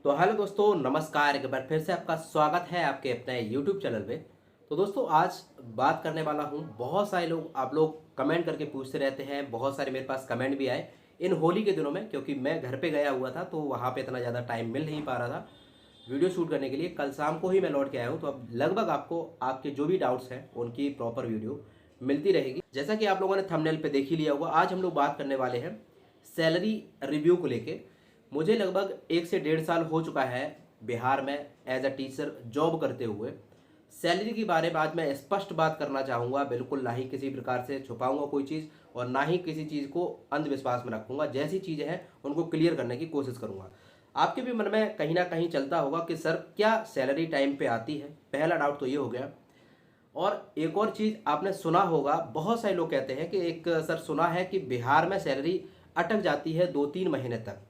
तो हेलो दोस्तों, नमस्कार। एक बार फिर से आपका स्वागत है आपके अपने YouTube चैनल पे। तो दोस्तों आज बात करने वाला हूँ, बहुत सारे लोग आप लोग कमेंट करके पूछते रहते हैं, बहुत सारे मेरे पास कमेंट भी आए इन होली के दिनों में, क्योंकि मैं घर पे गया हुआ था तो वहाँ पे इतना ज़्यादा टाइम मिल नहीं पा रहा था वीडियो शूट करने के लिए। कल शाम को ही मैं लौट के आया हूँ, तो अब लगभग आपको आपके जो भी डाउट्स हैं उनकी प्रॉपर वीडियो मिलती रहेगी। जैसा कि आप लोगों ने थंबनेल पे देख ही लिया होगा, आज हम लोग बात करने वाले हैं सैलरी रिव्यू को लेके। मुझे लगभग 1 से 1.5 साल हो चुका है बिहार में एज अ टीचर जॉब करते हुए। सैलरी के बारे में आज मैं स्पष्ट बात करना चाहूँगा, बिल्कुल ना ही किसी प्रकार से छुपाऊंगा कोई चीज़ और ना ही किसी चीज़ को अंधविश्वास में रखूंगा। जैसी चीज़ें हैं उनको क्लियर करने की कोशिश करूंगा। आपके भी मन में कहीं ना कहीं चलता होगा कि सर क्या सैलरी टाइम पे आती है, पहला डाउट तो ये हो गया। और एक और चीज़ आपने सुना होगा, बहुत सारे लोग कहते हैं कि एक सर सुना है कि बिहार में सैलरी अटक जाती है 2-3 महीने तक।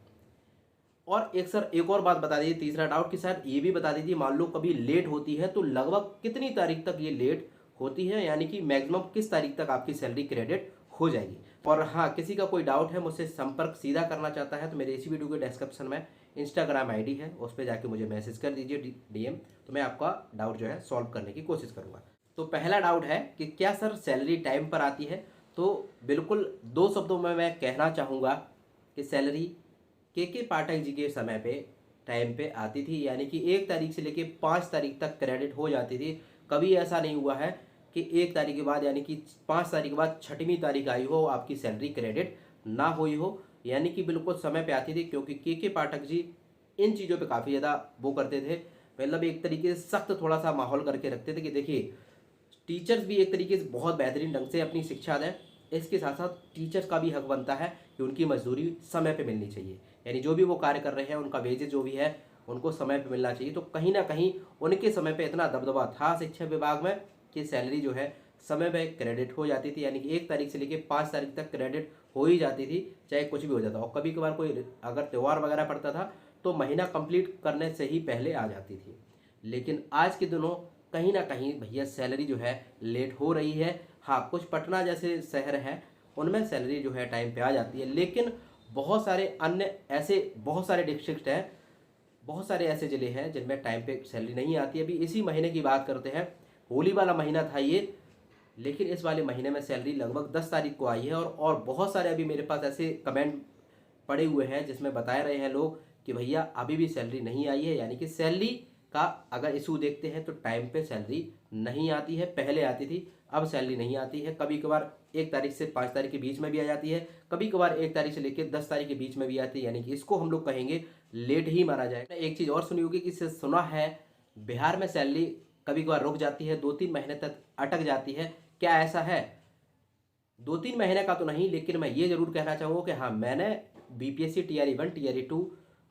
और एक सर एक और बात बता दीजिए, तीसरा डाउट कि सर ये भी बता दीजिए, मान लो कभी लेट होती है तो लगभग कितनी तारीख तक ये लेट होती है, यानी कि मैक्सिमम किस तारीख तक आपकी सैलरी क्रेडिट हो जाएगी। और हाँ, किसी का कोई डाउट है, मुझसे संपर्क सीधा करना चाहता है तो मेरे इसी वीडियो के डिस्क्रिप्शन में इंस्टाग्राम आईडी है, उस पर जाके मुझे मैसेज कर दीजिए डीएम, तो मैं आपका डाउट जो है सॉल्व करने की कोशिश करूँगा। तो पहला डाउट है कि क्या सर सैलरी टाइम पर आती है। तो बिल्कुल 2 शब्दों में मैं कहना चाहूँगा कि सैलरी के पाठक जी के समय पे टाइम पे आती थी, यानी कि 1 तारीख से लेके 5 तारीख तक क्रेडिट हो जाती थी। कभी ऐसा नहीं हुआ है कि 1 तारीख के बाद यानी कि 5 तारीख के बाद 6वीं तारीख आई हो आपकी सैलरी क्रेडिट ना हुई हो, यानी कि बिल्कुल समय पे आती थी। क्योंकि के पाठक जी इन चीज़ों पे काफ़ी ज़्यादा वो करते थे, मतलब एक तरीके से सख्त थोड़ा सा माहौल करके रखते थे कि देखिए टीचर्स भी एक तरीके से बहुत बेहतरीन ढंग से अपनी शिक्षा दें, इसके साथ साथ टीचर्स का भी हक बनता है कि उनकी मजदूरी समय पे मिलनी चाहिए, यानी जो भी वो कार्य कर रहे हैं उनका वेजेस जो भी है उनको समय पे मिलना चाहिए। तो कहीं ना कहीं उनके समय पे इतना दबदबा था शिक्षा विभाग में कि सैलरी जो है समय पे क्रेडिट हो जाती थी, यानी कि 1 तारीख से लेकर 5 तारीख तक क्रेडिट हो ही जाती थी, चाहे कुछ भी हो जाता। और कभी कभार कोई अगर त्यौहार वगैरह पड़ता था तो महीना कंप्लीट करने से ही पहले आ जाती थी। लेकिन आज के दिनों कहीं ना कहीं भैया सैलरी जो है लेट हो रही है। हाँ, कुछ पटना जैसे शहर हैं उनमें सैलरी जो है टाइम पे आ जाती है, लेकिन बहुत सारे अन्य ऐसे बहुत सारे डिस्ट्रिक्ट हैं, बहुत सारे ऐसे ज़िले हैं जिनमें टाइम पे सैलरी नहीं आती है। अभी इसी महीने की बात करते हैं, होली वाला महीना था ये, लेकिन इस वाले महीने में सैलरी लगभग 10 तारीख को आई है। और बहुत सारे अभी मेरे पास ऐसे कमेंट पड़े हुए हैं जिसमें बता रहे हैं लोग कि भैया अभी भी सैलरी नहीं आई है, यानी कि सैलरी का अगर इशू देखते हैं तो टाइम पे सैलरी नहीं आती है। पहले आती थी, अब सैलरी नहीं आती है। कभी कभार 1 तारीख से 5 तारीख के बीच में भी आ जाती है, कभी कभार 1 तारीख से लेकर 10 तारीख के बीच में भी आती है, यानी कि इसको हम लोग कहेंगे लेट ही माना जाए। एक चीज़ और सुनी होगी कि इससे सुना है बिहार में सैलरी कभी कभार रुक जाती है, 2-3 महीने तक अटक जाती है। क्या ऐसा है? 2-3 महीने का तो नहीं, लेकिन मैं ये जरूर कहना चाहूँगा कि हाँ, मैंने बीपीएससी टीआरई 1 टीआरई 2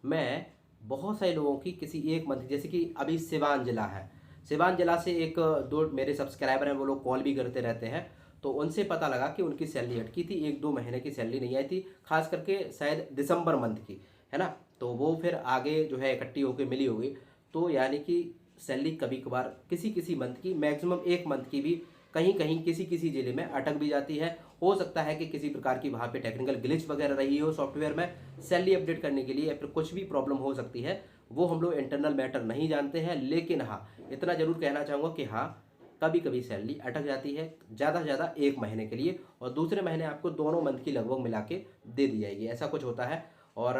में बहुत सारे लोगों की किसी एक मंथ, जैसे कि अभी सिवान जिला है, सिवान जिला से एक दो मेरे सब्सक्राइबर हैं, वो लोग कॉल भी करते रहते हैं, तो उनसे पता लगा कि उनकी सैलरी अटकी थी, 1-2 महीने की सैलरी नहीं आई थी, खास करके शायद दिसंबर मंथ की, है ना। तो वो फिर आगे जो है इकट्ठी होकर मिली होगी। तो यानी कि सैलरी कभी कभार किसी किसी मंथ की, मैक्सिमम एक मंथ की भी कहीं कहीं किसी किसी जिले में अटक भी जाती है। हो सकता है कि किसी प्रकार की वहाँ पे टेक्निकल ग्लिच वगैरह रही हो सॉफ्टवेयर में सैलरी अपडेट करने के लिए, या फिर कुछ भी प्रॉब्लम हो सकती है, वो हम लोग इंटरनल मैटर नहीं जानते हैं। लेकिन हाँ, इतना जरूर कहना चाहूँगा कि हाँ, कभी कभी सैलरी अटक जाती है, ज़्यादा से ज़्यादा 1 महीने के लिए, और दूसरे महीने आपको दोनों मंथ की लगभग मिला के दे दी जाएगी, ऐसा कुछ होता है। और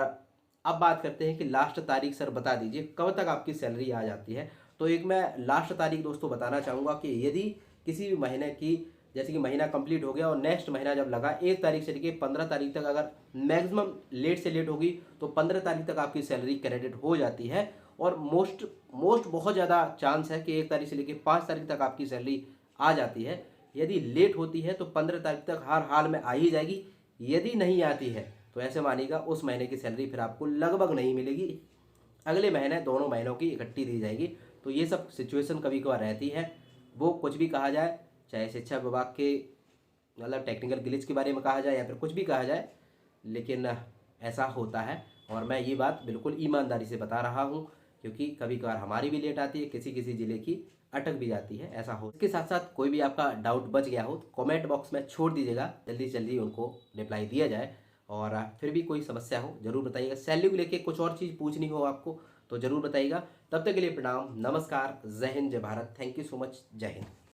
अब बात करते हैं कि लास्ट तारीख सर बता दीजिए कब तक आपकी सैलरी आ जाती है। तो एक मैं लास्ट तारीख दोस्तों बताना चाहूँगा कि यदि किसी भी महीने की, जैसे कि महीना कंप्लीट हो गया और नेक्स्ट महीना जब लगा, 1 तारीख से लेकर 15 तारीख तक अगर मैक्सिमम लेट से लेट होगी तो 15 तारीख तक आपकी सैलरी क्रेडिट हो जाती है। और मोस्ट मोस्ट बहुत ज़्यादा चांस है कि 1 तारीख से लेकर 5 तारीख तक आपकी सैलरी आ जाती है। यदि लेट होती है तो 15 तारीख तक हर हाल में आ ही जाएगी। यदि नहीं आती है तो ऐसे मानिएगा उस महीने की सैलरी फिर आपको लगभग नहीं मिलेगी, अगले महीने दोनों महीनों की इकट्ठी दी जाएगी। तो ये सब सिचुएशन कभी कभार रहती है। वो कुछ भी कहा जाए, चाहे शिक्षा विभाग के मतलब टेक्निकल ग्लिच के बारे में कहा जाए या फिर कुछ भी कहा जाए, लेकिन ऐसा होता है। और मैं ये बात बिल्कुल ईमानदारी से बता रहा हूँ, क्योंकि कभी कभार हमारी भी लेट आती है, किसी किसी ज़िले की अटक भी जाती है, ऐसा हो। इसके साथ साथ कोई भी आपका डाउट बच गया हो तो कमेंट बॉक्स में छोड़ दीजिएगा, जल्दी जल्दी उनको रिप्लाई दिया जाए। और फिर भी कोई समस्या हो जरूर बताइएगा, सैलरी को लेके कुछ और चीज़ पूछनी हो आपको तो जरूर बताइएगा। तब तक के लिए प्रणाम, नमस्कार, जय हिंद, जय Bharat, thank you so much, जय हिंद।